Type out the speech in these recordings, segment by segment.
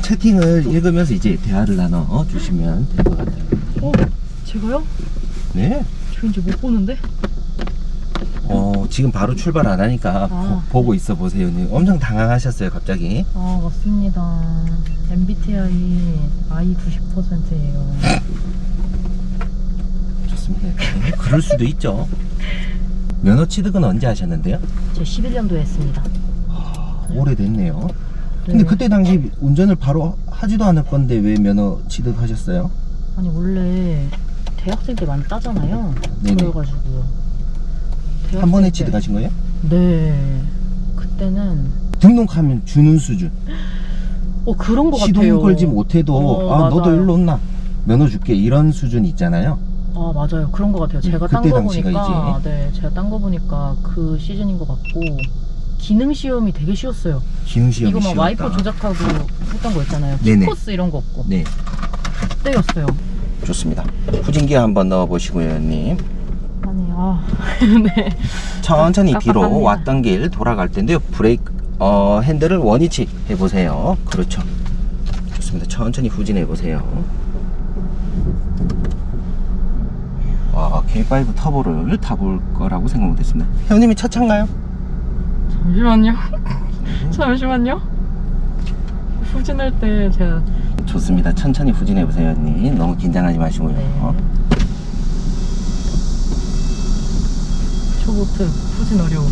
채팅을 읽으면서 이제 대화를 나눠 주시면 될 것 같아요. 제가요? 네. 저 이제 못 보는데? 지금 바로 출발 안 하니까 보고 있어 보세요. 엄청 당황하셨어요, 갑자기. 맞습니다. MBTI I 90%예요. 좋습니다. 네, 그럴 수도 있죠. 면허 취득은 언제 하셨는데요? 제 11년도에 했습니다. 오래됐네요. 근데 그때 당시 운전을 바로 하지도 않을 건데 왜 면허 취득하셨어요? 아니 원래 대학생 때 많이 따잖아요. 네네. 그래가지고요. 한 번에 취득하신 거예요? 네. 그때는 등록하면 주는 수준. 그런 거 같아요. 시동 걸지 못해도 너도 맞아요. 일로 온나 면허 줄게 이런 수준 있잖아요. 맞아요. 그런 거 같아요. 제가 딴 그때 거 당시가 보니까 제가 딴 거 보니까 그 시즌인 것 같고 기능 시험이 되게 쉬웠어요. 기능 시험이 이거 막 쉬웠다. 와이퍼 조작하고 했던 거 있잖아요. 네네. 키코스 이런 거 없고. 네. 그때였어요. 좋습니다. 후진기 한번 넣어 보시고요, 형님. 아니 네. 천천히 뒤로 깝깝합니다. 왔던 길 돌아갈 텐데요. 브레이크 핸들을 원위치 해보세요. 그렇죠. 좋습니다. 천천히 후진해 보세요. K5 터보를 타볼 거라고 생각 못했습니다. 형님이 첫 차인가요? 잠시만요. 후진할 때 제가 좋습니다. 천천히 후진해 보세요, 형님. 너무 긴장하지 마시고요. 네. 초보트 후진 어려움.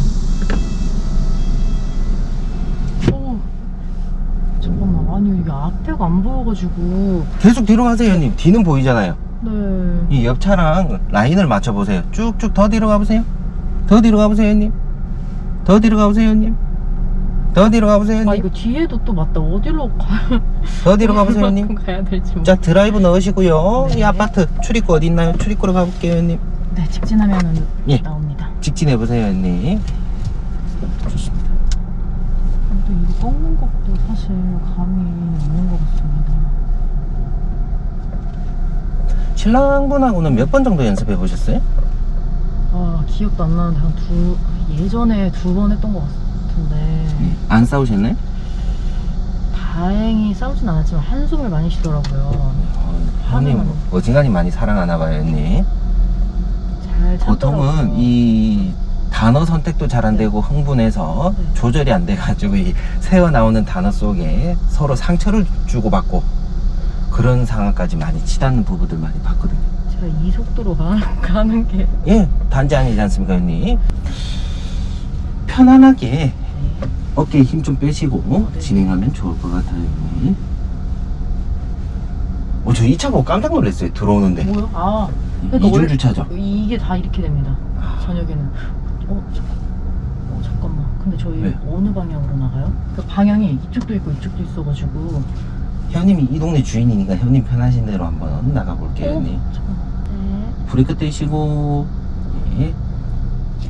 잠깐만, 아니 이게 앞에가 안 보여가지고. 계속 뒤로 가세요, 형님. 뒤는 보이잖아요. 네. 이 옆 차랑 라인을 맞춰 보세요. 쭉쭉 더 뒤로 가보세요. 더 뒤로 가보세요, 형님. 더 뒤로 가보세요, 형님. 더 뒤로 가보세요, 형님. 이거 뒤에도 또 맞다. 어디로 가야? 더 뒤로 가보세요, 형님. 가야 될지. 자, 드라이브 넣으시고요. 네. 이 아파트 출입구 어디 있나요? 출입구로 가볼게요, 형님. 네, 직진하면은 예. 나옵니다. 직진해 보세요, 형님. 좋습니다. 근데 이거 꺾는 것도 사실 감이 있는 것 같습니다. 신랑분하고는 몇 번 정도 연습해 보셨어요? 기억도 안 나는데 예전에 2번 했던 것 같은데. 안 싸우셨나요? 다행히 싸우진 않았지만 한숨을 많이 쉬더라고요. 형님 어지간히 많이 사랑하나 봐요, 형님. 잘 참더라고요. 보통은 이 단어 선택도 잘 안 되고 흥분해서 조절이 안 돼가지고 이 새어 나오는 단어 속에 서로 상처를 주고받고 그런 상황까지 많이 치닫는 부부들 많이 봤거든요. 제가 이 속도로 가는 게 단지 아니지 않습니까, 형님? 편안하게 어깨에 힘 좀 빼시고 진행하면 좋을 것 같아요, 형님. 저 이 차 보고 깜짝 놀랐어요, 들어오는데. 뭐요? 이중 원래 주차죠. 이게 다 이렇게 됩니다. 저녁에는. 잠깐만. 근데 저희 네. 어느 방향으로 나가요? 그 방향이 이쪽도 있고 이쪽도 있어가지고. 형님이 이 동네 주인이니까 형님 편하신 대로 한번 나가볼게요, 형님. 잠깐만. 네. 브레이크 떼시고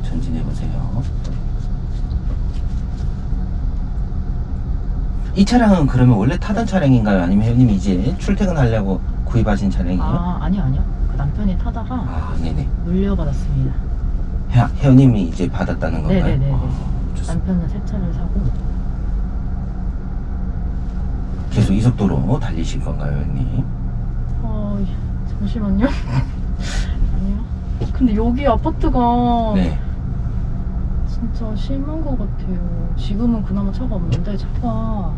전진해보세요. 이 차량은 그러면 원래 타던 차량인가요? 아니면 형님이 이제 출퇴근하려고 구입하신 차량이에요? 아니요. 그 남편이 타다가 네네. 물려받았습니다. 형님이 이제 받았다는 건가요? 네네네. 좋습니다. 남편은 새 차를 사고. 계속 이 속도로 달리실 건가요, 형님? 잠시만요. 아니요. 근데 여기 아파트가 진짜 심한 것 같아요. 지금은 그나마 차가 없는데 차가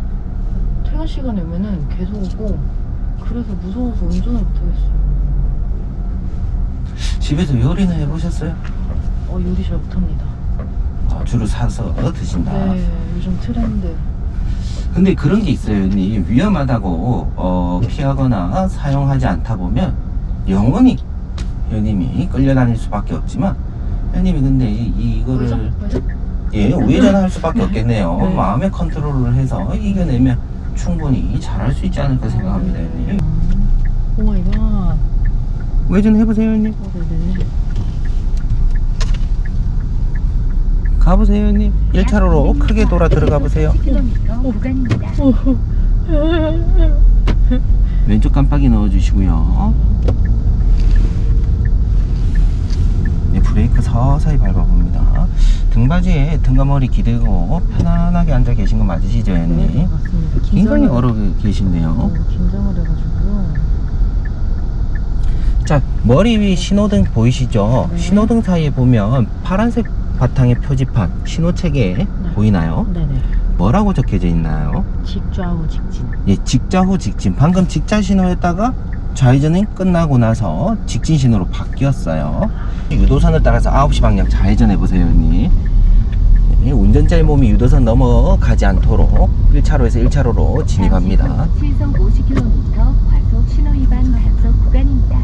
퇴근 시간에 오면은 계속 오고 그래서 무서워서 운전을 못하겠어요. 집에서 요리는 해보셨어요? 요리 잘 못합니다. 주로 사서 드신다. 네, 요즘 트렌드. 근데 그런 게 있어요, 형님. 위험하다고 피하거나 사용하지 않다 보면 영원히 형님이 끌려다닐 수밖에 없지만 형님이 근데 이거를 우회전할 수밖에 없겠네요. 네. 마음의 컨트롤을 해서 이겨내면 충분히 잘할 수 있지 않을까 생각합니다, 형님. 오마이갓. 우회전 해보세요, 형님. 네네. 가보세요, 형님. 1차로로 크게 돌아 들어가 보세요. 왼쪽 깜빡이 넣어주시고요. 브레이크 서서히 밟아봅니다. 등받이에 등가머리 기대고 편안하게 앉아 계신 거 맞으시죠, 네, 언니? 맞습니다. 굉장히 얼어 계시네요. 긴장을 해가지고요. 자, 머리 위 신호등 보이시죠? 네. 신호등 사이에 보면 파란색 바탕의 표지판 신호체계 보이나요? 네네. 뭐라고 적혀져 있나요? 직좌우 직진. 예, 직좌후 직진. 방금 직자 신호였다가 좌회전이 끝나고 나서 직진 신호로 바뀌었어요. 유도선을 따라서 9시 방향 좌회전해 보세요, 언니. 예, 운전자의 몸이 유도선 넘어가지 않도록 1차로에서 1차로로 진입합니다. 시속 50km 과속 신호위반 단속 구간입니다.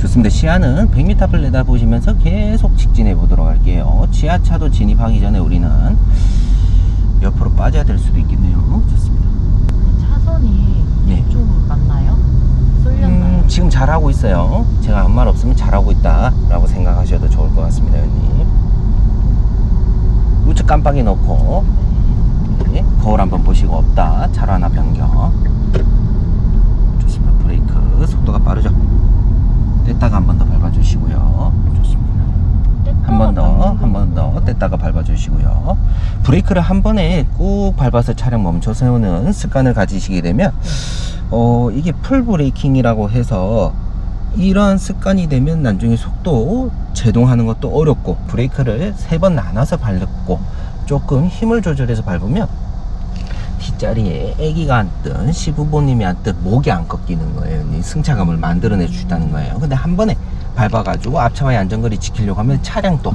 좋습니다. 시야는 100m 앞을 내다보시면서 계속 직진해 보도록 할게요. 지하차도 진입하기 전에 우리는 옆으로 빠져야 될 수도 있겠네요. 좋습니다. 차선이 네. 좀 맞나요? 쏠렸나요? 지금 잘하고 있어요. 제가 아무 말 없으면 잘하고 있다 라고 생각하셔도 좋을 것 같습니다, 형님. 우측 깜빡이 놓고 네, 거울 한번 보시고 없다. 차로 하나 변경. 좋습니다. 브레이크 속도가 빠르죠. 뗐다가 한 번 더 밟아주시고요. 좋습니다. 한 번 더 뗐다가 밟아주시고요. 브레이크를 한 번에 꾹 밟아서 차량 멈춰 세우는 습관을 가지시게 되면 이게 풀 브레이킹이라고 해서 이런 습관이 되면 나중에 속도 제동하는 것도 어렵고 브레이크를 3번 나눠서 밟고 조금 힘을 조절해서 밟으면 뒷자리에 아기가 앉든 시부모님이 앉든 목이 안 꺾이는 거예요. 이 승차감을 만들어내 주다는 거예요. 근데 한 번에 밟아가지고 앞차와의 안전거리 지키려고 하면 차량도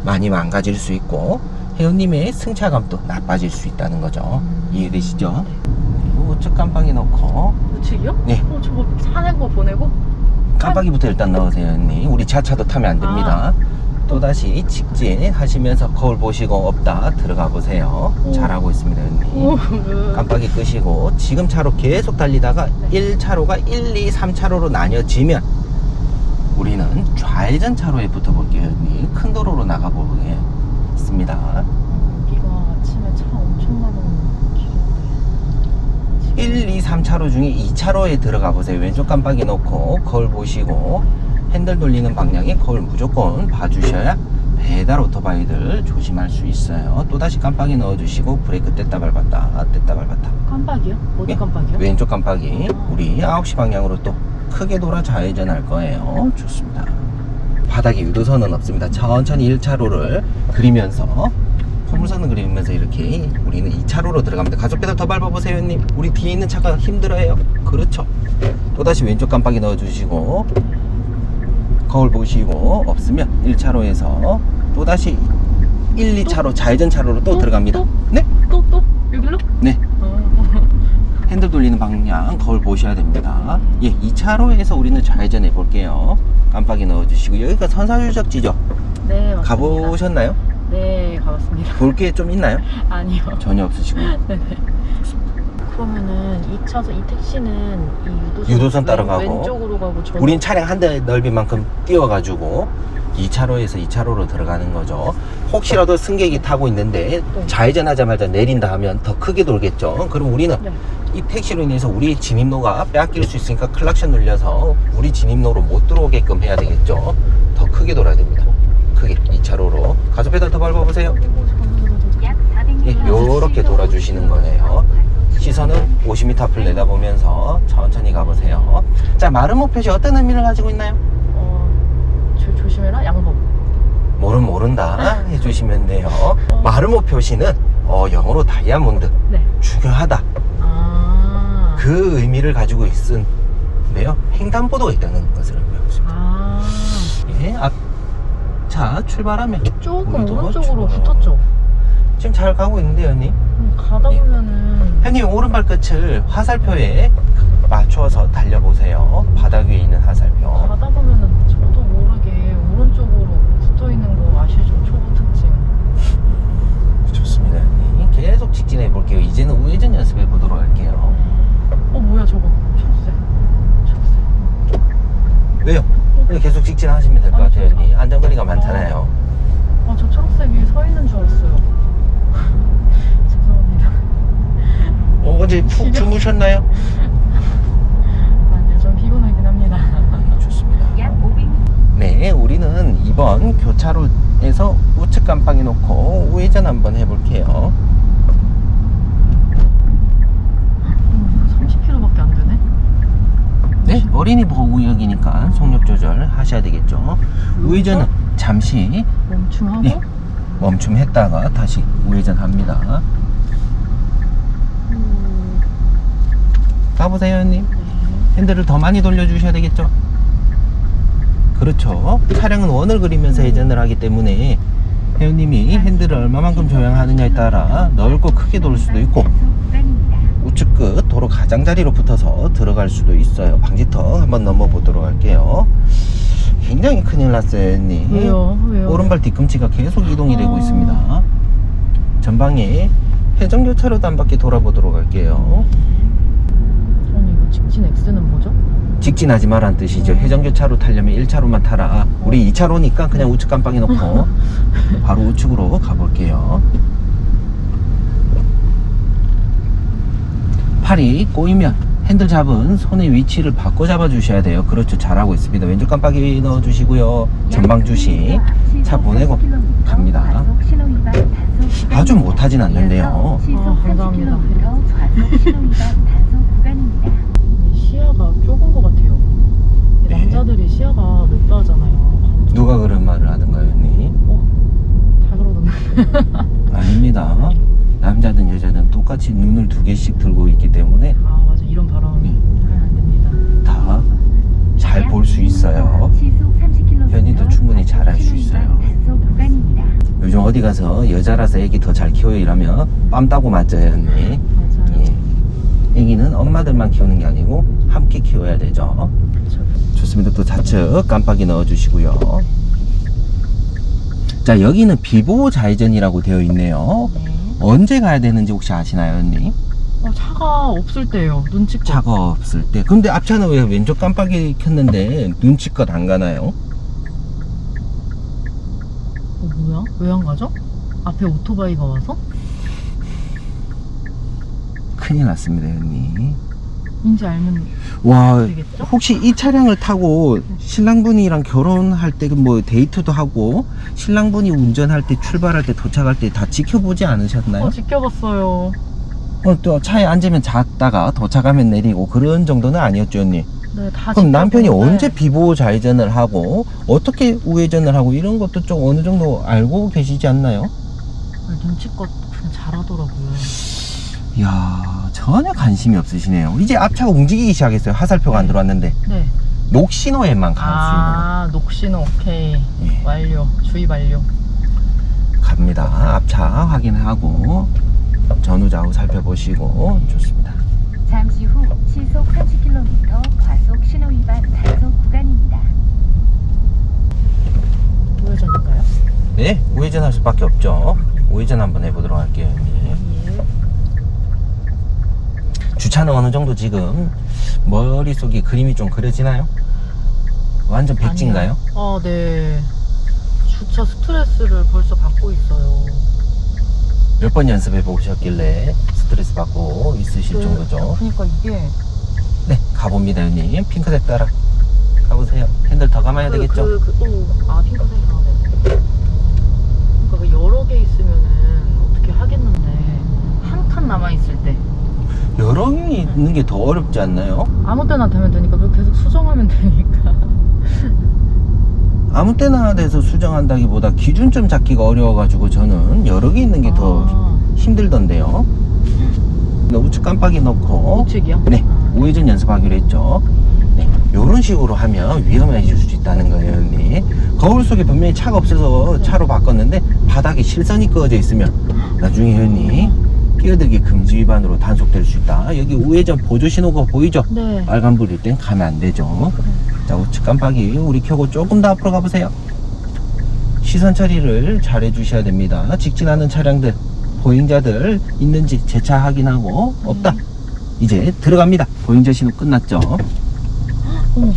많이 망가질 수 있고 회원님의 승차감도 나빠질 수 있다는 거죠. 이해되시죠? 우측 깜빡이 넣고 우측이요? 네. 저거 사는 거 보내고? 깜빡이부터 일단 넣으세요, 언니. 우리 지하차도 타면 안 됩니다. 또다시 직진 하시면서 거울 보시고 없다 들어가 보세요. 잘하고 있습니다, 언니. 깜빡이 끄시고 지금 차로 계속 달리다가 1차로가 1, 2, 3차로로 나뉘어지면 우리는 좌회전 차로에 붙어 볼게요, 언니. 큰 도로로 나가 보겠습니다. 여기가 아침에 차 엄청 많은 길인데 1, 2, 3차로 중에 2차로에 들어가 보세요. 왼쪽 깜빡이 놓고 거울 보시고 핸들 돌리는 방향에 거울 무조건 봐주셔야 배달 오토바이들 조심할 수 있어요. 또다시 깜빡이 넣어주시고 브레이크 뗐다 밟았다 뗐다 밟았다. 깜빡이요? 어디 예? 깜빡이요? 왼쪽 깜빡이. 우리 9시 방향으로 또 크게 돌아 좌회전 할 거예요. 좋습니다. 바닥에 유도선은 없습니다. 천천히 1차로를 그리면서 포물선을 그리면서 이렇게 우리는 2차로로 들어갑니다. 가속 페달 더 밟아보세요, 형님. 우리 뒤에 있는 차가 힘들어요. 그렇죠. 또다시 왼쪽 깜빡이 넣어주시고 거울 보시고 없으면 1차로에서 또다시 1, 2차로 좌회전 차로로 또 들어갑니다. 네? 또? 여기로? 네. 핸들 돌리는 방향 거울 보셔야 됩니다. 예, 2차로에서 우리는 좌회전해 볼게요. 깜빡이 넣어주시고 여기가 선사유적지죠? 네, 맞습니다. 가보셨나요? 네, 가봤습니다. 볼 게 좀 있나요? 아니요. 전혀 없으시고요. 네네. 그러면은 이 택시는 이 유도선 따라가고 왼쪽으로 가고 저는 우린 차량 한 대 넓이만큼 띄워가지고 2차로에서 2차로로 들어가는 거죠. 혹시라도 승객이 타고 있는데 좌회전하자마자 내린다 하면 더 크게 돌겠죠. 그럼 우리는 네. 이 택시로 인해서 우리 진입로가 빼앗길 수 있으니까 클락션 눌려서 우리 진입로로 못 들어오게끔 해야 되겠죠. 더 크게 돌아야 됩니다. 크게 2차로로 가속 페달 더 밟아보세요. 약 400m 예, 요렇게 돌아주시는 거예요. 시선은 50m 앞을 내다보면서 천천히 가보세요. 자, 마름모 표시 어떤 의미를 가지고 있나요? 조심해라 양복. 모른다 해주시면 돼요. 마름모 표시는 영어로 다이아몬드, 네. 중요하다, 아. 그 의미를 가지고 있는데요. 횡단보도가 있다는 것을 의미하고 있습니다. 아. 예, 자, 출발하면 조금 우리도 오른쪽으로 출발. 붙었죠. 지금 잘 가고 있는데요, 언니. 가다 예. 보면은 형님, 오른발끝을 화살표에 맞춰서 달려보세요. 바닥 위에 있는 화살표. 가다 보면은 저도 모르게 오른쪽으로 붙어 있는 거 아시죠? 초보 특징. 좋습니다, 형님. 계속 직진해 볼게요. 이제는 우회전 연습해 보도록 할게요. 뭐야 저거? 초록색. 왜요? 계속 직진하시면 될 것 아니, 같아요, 저- 형님. 안전거리가 많잖아요. 저 초록색이 서 있는 줄 알았어요. 죄송합니다. 어제 푹 지금- 주무셨나요? 아니요, 좀 피곤하긴 합니다. 좋습니다. 약 500m 네, 우리는 이번 교차로 에서 우측 깜빡이 놓고 우회전 한번 해볼게요. 30km밖에 안 되네. 네, 어린이 보호구역이니까 속력 조절 하셔야 되겠죠. 우회전은 잠시 멈춤하고. 네, 멈춤했다가 다시 우회전합니다. 가보세요, 형님. 핸들을 더 많이 돌려주셔야 되겠죠. 그렇죠. 차량은 원을 그리면서 회전을 하기 때문에 회원님이 핸들을 얼마만큼 조향하느냐에 따라 넓고 크게 돌 수도 있고 우측 끝 도로 가장자리로 붙어서 들어갈 수도 있어요. 방지턱 한번 넘어보도록 할게요. 굉장히 큰일 났어요, 형님. 왜요? 오른발 뒤꿈치가 계속 이동이 되고 있습니다. 전방에 회전교차로도 한 바퀴 돌아보도록 할게요. 아니 이거 직진 X는 뭐죠? 직진하지 마란 뜻이죠. 회전교차로 타려면 1차로만 타라. 우리 2차로니까 그냥 우측 깜빡이 놓고 바로 우측으로 가볼게요. 팔이 꼬이면 핸들 잡은 손의 위치를 바꿔 잡아 주셔야 돼요. 그렇죠. 잘하고 있습니다. 왼쪽 깜빡이 넣어 주시고요. 전방 주시 차 보내고 갑니다. 아주 못하진 않는데요. 감사합니다. 시야가 좁은 것 같아요. 이 네. 남자들이 시야가 넓다 하잖아요. 누가 그런 말을 하던가요, 언니? 다 그러던데. 아닙니다. 남자든 여자든 똑같이 눈을 두 개씩 들고 있기 때문에 아 맞아, 이런 발언 하면 안 됩니다. 다 잘 볼 수 있어요. 현이도 충분히 잘할 수 있어요. 요즘 어디 가서 여자라서 애기 더 잘 키워요 이러면 빰 따고 맞져요, 언니. 맞아요. 예. 애기는 엄마들만 키우는 게 아니고 함께 키워야 되죠. 그렇죠. 좋습니다. 또 좌측 깜빡이 넣어주시고요. 자, 여기는 비보호 좌회전이라고 되어 있네요. 네. 언제 가야 되는지 혹시 아시나요, 언니? 차가 없을 때예요. 눈치껏. 차가 없을 때. 근데 앞차는 왜 왼쪽 깜빡이 켰는데 눈치껏 안 가나요? 뭐야? 왜 안 가죠? 앞에 오토바이가 와서? 큰일 났습니다, 언니. 인지 알면 와, 되겠죠? 혹시 이 차량을 타고 신랑분이랑 결혼할 때 뭐 데이트도 하고 신랑분이 운전할 때 출발할 때 도착할 때 다 지켜보지 않으셨나요? 지켜봤어요. 또 차에 앉으면 잤다가 도착하면 내리고 그런 정도는 아니었죠, 언니? 네, 다 그럼 남편이 지켜보는데 언제 비보호 좌회전을 하고 어떻게 우회전을 하고 이런 것도 좀 어느 정도 알고 계시지 않나요? 눈치껏 그냥 잘하더라고요. 이야, 전혀 관심이 없으시네요. 이제 앞차가 움직이기 시작했어요. 화살표가 안 들어왔는데 네. 녹신호에만 갈 녹신호 오케이. 예. 완료. 주의 완료. 수 있는 갑니다. 앞차 확인하고 전후 좌우 살펴보시고 좋습니다. 잠시 후 시속 30km 과속 신호 위반 단속 구간입니다. 우회전인가요? 네, 우회전할 수밖에 없죠. 우회전 한번 해보도록 할게요. 예. 예. 주차는 어느 정도 지금 머릿속에 그림이 좀 그려지나요? 완전 백지인가요? 네. 주차 스트레스를 벌써 받고 있어요. 몇 번 연습해 보셨길래 스트레스 받고 있으실 정도죠? 그러니까 이게 네, 가봅니다, 형님. 핑크색 따라 가보세요. 핸들 더 감아야 되겠죠? 핑크색 가네. 그러니까 여러 개 있으면은 어떻게 하겠는데 한 칸 남아 있을 때 여러 개 있는 게 더 어렵지 않나요? 아무 때나 되면 되니까 그렇게 계속 수정하면 되니까. 아무 때나 돼서 수정한다기보다 기준점 잡기가 어려워가지고 저는 여러 개 있는 게 더 힘들던데요. 우측 깜빡이 넣고 우측이요? 네, 우회전 연습하기로 했죠. 네, 요런 식으로 하면 위험해질 수 있다는 거예요, 형님. 거울 속에 분명히 차가 없어서 차로 바꿨는데 바닥에 실선이 그어져 있으면 나중에 형님 끼어들기 금지 위반으로 단속될 수 있다. 여기 우회전 보조 신호가 보이죠? 네. 빨간불일 땐 가면 안 되죠. 자, 우측 깜빡이 우리 켜고 조금 더 앞으로 가보세요. 시선 처리를 잘 해주셔야 됩니다. 직진하는 차량들, 보행자들 있는지 재차 확인하고 없다. 이제 들어갑니다. 보행자 신호 끝났죠. 어머,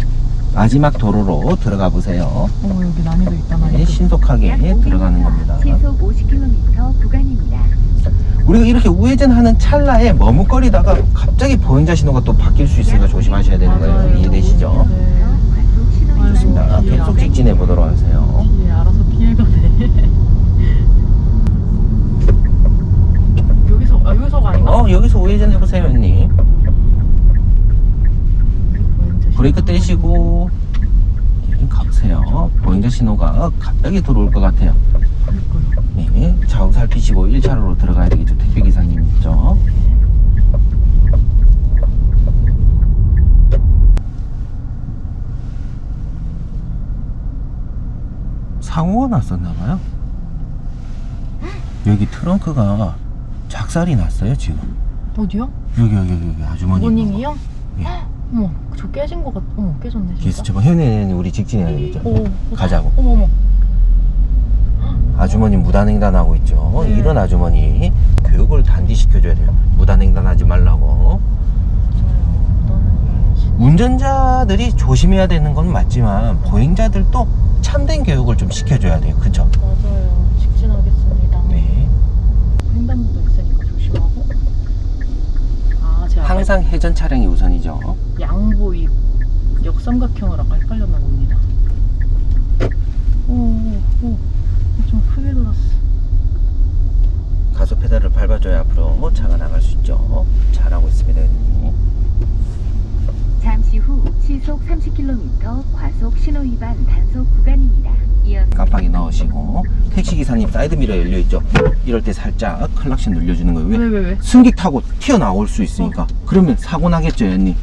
마지막 도로로 들어가 보세요. 여기 난이도 있다. 네, 신속하게 들어가는 겁니다. 시속 50km 구간입니다. 우리가 이렇게 우회전하는 찰나에 머뭇거리다가 갑자기 보행자 신호가 또 바뀔 수 있으니까 조심하셔야 되는 거예요. 이해되시죠? 네. 과속 신호 위반 좋습니다. 아이고, 계속 직진해 보도록 하세요. 뒤에 알아서 피해가네. 여기서가 아닌가? 여기서 우회전 해보세요, 형님. 브레이크 떼시고 가보세요. 보행자 신호가 갑자기 들어올 것 같아요. 네, 좌우 살피시고 1차로로 들어가야 되겠죠. 택배 기사님 있죠. 사고가 났었나봐요. 여기 트렁크가 작살이 났어요 지금. 어디요? 여기 아주머니. 부모님이요? 예. 어머, 저 깨진 것 같. 어머, 깨졌네 진짜. 그래서 저번 현애는 우리 직진해야 되겠죠. 가자고. 어머. 아주머니 무단횡단하고 있죠. 네. 이런 아주머니 교육을 단디시켜줘야 돼요. 무단횡단하지 말라고. 운전자들이 조심해야 되는 건 맞지만 보행자들도 참된 교육을 좀 시켜줘야 돼요. 그쵸? 맞아요. 직진하겠습니다. 네. 횡단보도 있으니까 조심하고. 제가 항상 회전 차량이 우선이죠. 양보입 역삼각형을 아까 헷갈렸나 봅니다. 좀 크게 돌았어. 가속 페달을 밟아줘야 앞으로 차가 나갈 수 있죠. 잘하고 있습니다. 잠시 후 시속 30km 과속 신호 위반 단속 구간입니다. 이어서 깜빡이 넣으시고 택시기사님 사이드미러 열려있죠. 이럴 때 살짝 클락션 눌려주는 거예요. 왜? 승객 타고 튀어나올 수 있으니까. 그러면 사고 나겠죠, 언니.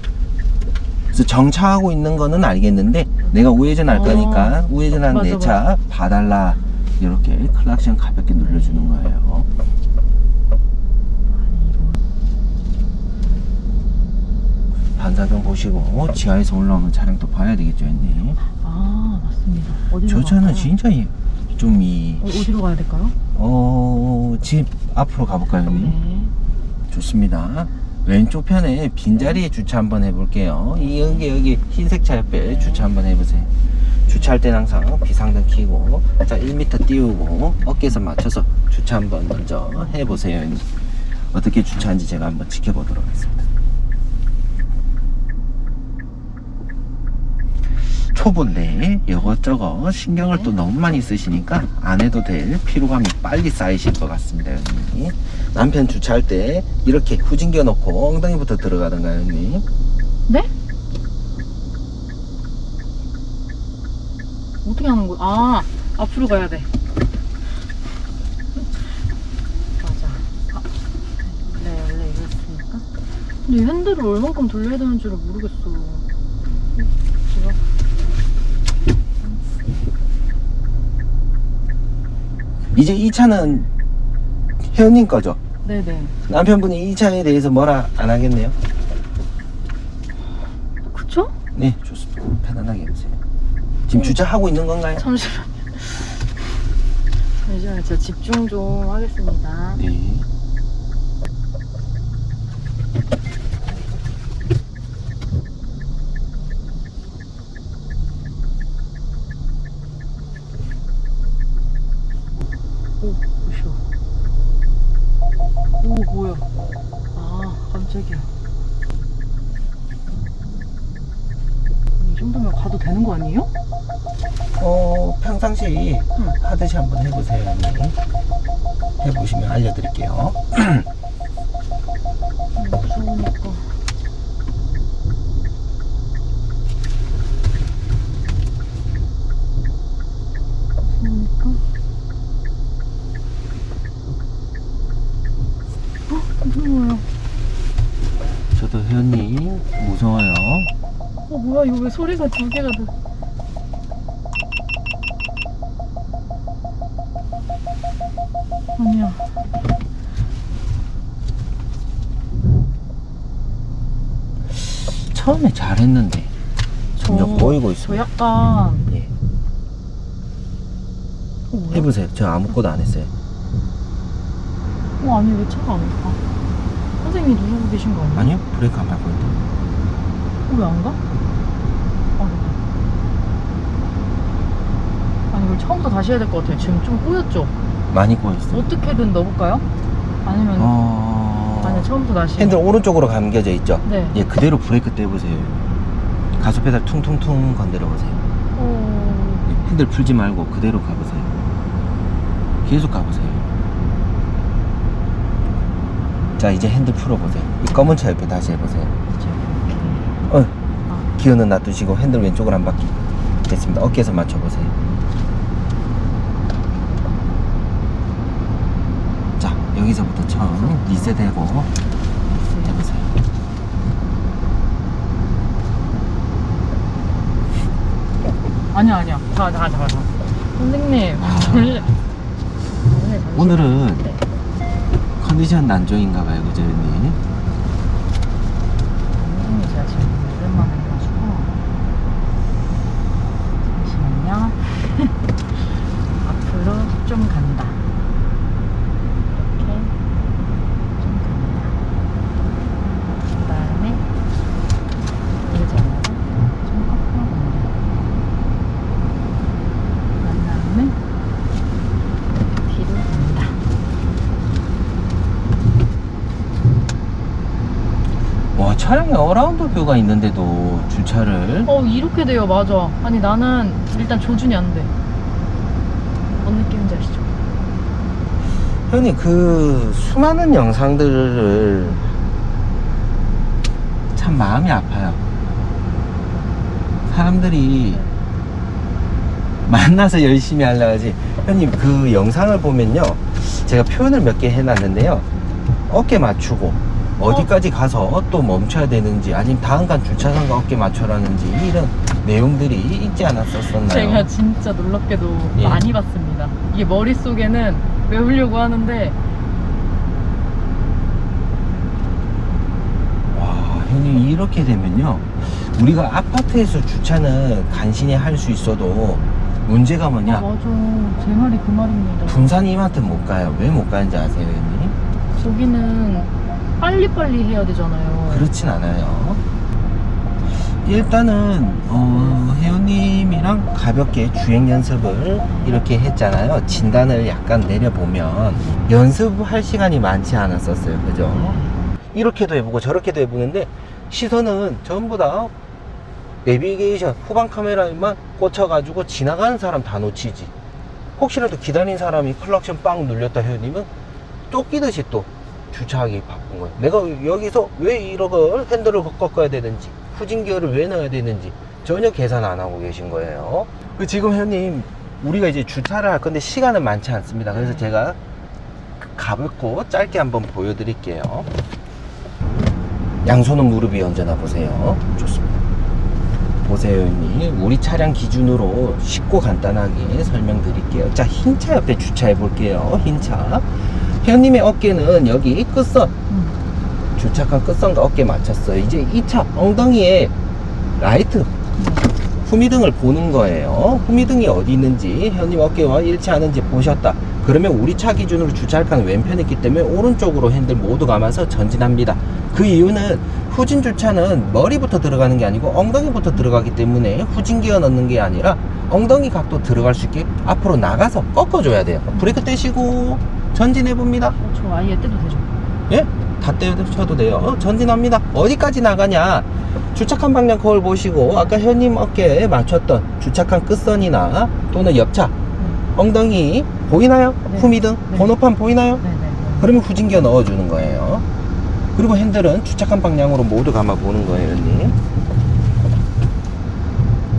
그래서 정차하고 있는 거는 알겠는데 내가 우회전 할 거니까 우회전하는 내 차 봐달라. 이렇게 클락션 가볍게 눌러주는 거예요. 반사등 보시고 지하에서 올라오는 차량도 봐야 되겠죠, 언니. 맞습니다. 어디로 저 차는 갈까요? 진짜 좀 어디로 가야 될까요? 집 앞으로 가볼까요, 언니? 네. 좋습니다. 왼쪽 편에 빈자리에 주차 한번 해볼게요. 여기 흰색 차 옆에 주차 한번 해보세요. 주차할 때는 항상 비상등 켜고 자 1m 띄우고 어깨에서 맞춰서 주차 한번 먼저 해보세요. 어떻게 주차하는지 제가 한번 지켜보도록 하겠습니다. 초보인데 이것저것 신경을 또 너무 많이 쓰시니까 안 해도 될 피로감이 빨리 쌓이실 것 같습니다, 형님. 남편 주차할 때 이렇게 후진겨 놓고 엉덩이부터 들어가던가요, 형님? 네? 어떻게 하는 거야? 앞으로 가야 돼. 맞아. 원래 이랬으니까. 근데 핸들을 얼만큼 돌려야 되는지를 모르겠어. 제가 이제 이 차는 혜연님 거죠? 네네. 남편분이 이 차에 대해서 뭐라 안 하겠네요? 그쵸? 네, 좋습니다. 편안하게 해보세요. 지금 주차하고 있는 건가요? 잠시만요. 제가 집중 좀 하겠습니다. 네. 오, 뭐야. 깜짝이야. 이 정도면 가도 되는 거 아니에요? 평상시 하듯이 한번 해보세요, 언니. 해보시면 알려드릴게요. 무서우니까. 무서워요. 저도 혜연님 무서워요. 뭐야, 이거 왜 소리가 두 개가 더. 아니야. 처음에 잘했는데 점점 꼬이고 저 있어요. 약간. 예. 뭐야? 해보세요. 저 아무것도 안 했어요. 아니, 왜 차가 안 가? 선생님이 누르고 계신 거 아니야? 아니요, 브레이크 안 밟고 있는데. 왜 안 가? 아니, 이걸 처음부터 다시 해야 될 것 같아요. 지금 좀 꼬였죠? 많이 꼬였어요. 어떻게든 넣어볼까요? 아니면 아니, 처음부터 다시. 핸들 오른쪽으로 감겨져 있죠? 네. 예, 그대로 브레이크 떼보세요. 가속 페달 퉁퉁퉁 건드려 보세요. 예, 핸들 풀지 말고 그대로 가보세요. 계속 가보세요. 자, 이제 핸들 풀어보세요. 이 검은 차 옆에 다시 해보세요. 이렇게. 기어는 놔두시고 핸들 왼쪽으로 한 바퀴. 됐습니다. 어깨에서 맞춰보세요. 자, 여기서부터 처음 리셋하고 해보세요. 아니야. 자. 선생님. 오늘은 네. 컨디션 난조인가봐요, 그죠, 언니? 선생님 제가 지금 오랜만에 해가지고. 잠시만요. 앞으로 좀 간다. 이렇게 좀 간다. 그 다음에 의자로 좀 거꾸로 간다. 그 다음에 뒤로 간다. 와, 차량에 어라운드 뷰가 있는데도 주차를 이렇게 돼요. 맞아. 아니 나는 일단 조준이 안 돼. 뭔 느낌인지 아시죠? 형님, 그 수많은 영상들을 참 마음이 아파요. 사람들이 만나서 열심히 하려고 하지. 형님, 그 영상을 보면요, 제가 표현을 몇 개 해놨는데요, 어깨 맞추고 어디까지 가서 또 멈춰야 되는지, 아니면 다음 간 주차장과 어깨 맞춰라는지, 이런 내용들이 있지 않았었나요? 제가 진짜 놀랍게도 예. 많이 봤습니다. 이게 머릿속에는 외우려고 하는데 와, 형님, 이렇게 되면요, 우리가 아파트에서 주차는 간신히 할 수 있어도 문제가 뭐냐, 맞아. 제 말이 그 말입니다. 분산 이마트 못 가요. 왜 못 가는지 아세요, 형님? 거기는 빨리빨리 해야 되잖아요. 그렇진 않아요. 일단은 혜연님이랑 가볍게 주행 연습을 이렇게 했잖아요. 진단을 약간 내려보면 연습할 시간이 많지 않았었어요, 그죠? 네. 이렇게도 해보고 저렇게도 해보는데 시선은 전부 다 내비게이션 후방 카메라에만 꽂혀가지고 지나가는 사람 다 놓치지. 혹시라도 기다린 사람이 클락션 빵 눌렸다 혜연님은 쫓기듯이 또 주차하기 바쁜 거예요. 내가 여기서 왜 이러고 핸들을 꺾어야 되는지, 후진기어를 왜 넣어야 되는지 전혀 계산 안 하고 계신 거예요. 지금 형님, 우리가 이제 주차를 할 건데 시간은 많지 않습니다. 그래서 제가 가볍고 짧게 한번 보여드릴게요. 양손은 무릎 위에 얹어놔 보세요. 좋습니다. 보세요, 형님. 우리 차량 기준으로 쉽고 간단하게 설명드릴게요. 자, 흰 차 옆에 주차해 볼게요. 흰 차. 회원님의 어깨는 여기 끝선, 주차칸 끝선과 어깨 맞췄어요. 이제 이 차 엉덩이에 라이트, 후미등을 보는 거예요. 후미등이 어디 있는지, 회원님 어깨와 일치하는지 보셨다. 그러면 우리 차 기준으로 주차할 칸은 왼편에 있기 때문에 오른쪽으로 핸들 모두 감아서 전진합니다. 그 이유는 후진 주차는 머리부터 들어가는 게 아니고 엉덩이부터 들어가기 때문에 후진 기어 넣는 게 아니라 엉덩이 각도 들어갈 수 있게 앞으로 나가서 꺾어줘야 돼요. 브레이크 떼시고 전진해 봅니다. 저 아예 떼도 되죠? 예? 다 떼셔도 돼요. 전진합니다. 어디까지 나가냐? 주차칸 방향 거울 보시고 아까 현님 어깨에 맞췄던 주차칸 끝선이나 또는 옆차 엉덩이 보이나요? 네. 후미등? 네. 번호판 보이나요? 네네. 그러면 후진기어 넣어주는 거예요. 그리고 핸들은 주차칸 방향으로 모두 감아 보는 거예요, 형님.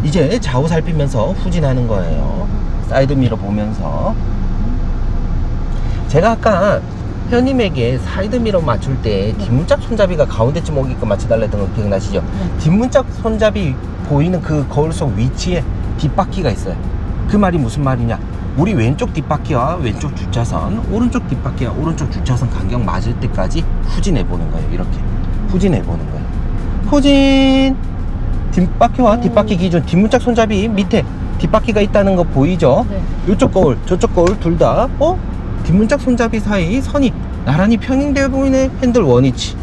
이제 좌우 살피면서 후진하는 거예요. 사이드미러 보면서. 제가 아까 현님에게 사이드미러 맞출 때 뒷문짝 손잡이가 가운데쯤 오게끔 맞춰달라 했던 거 기억나시죠? 네. 뒷문짝 손잡이 보이는 그 거울 속 위치에 뒷바퀴가 있어요. 그 말이 무슨 말이냐? 우리 왼쪽 뒷바퀴와 왼쪽 주차선, 오른쪽 뒷바퀴와 오른쪽 주차선 간격 맞을 때까지 후진해 보는 거예요. 이렇게 후진해 보는 거예요. 후진. 뒷바퀴와 뒷바퀴 기준 뒷문짝 손잡이 밑에 뒷바퀴가 있다는 거 보이죠? 네. 이쪽 거울 저쪽 거울 둘 다 뒷문짝 손잡이 사이 선이 나란히 평행되어 보이네. 핸들 원위치.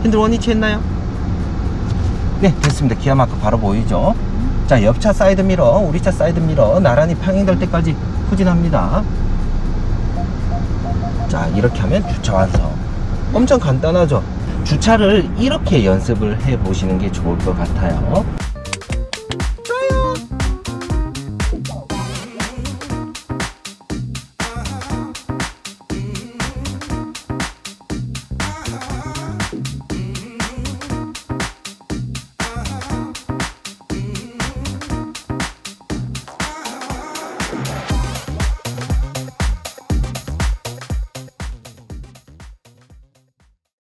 핸들 원위치 했나요? 네, 됐습니다. 기아 마크 바로 보이죠? 자, 옆차 사이드미러, 우리 차 사이드미러 나란히 평행될 때까지 후진합니다. 자, 이렇게 하면 주차 완성. 엄청 간단하죠? 주차를 이렇게 연습을 해 보시는 게 좋을 것 같아요.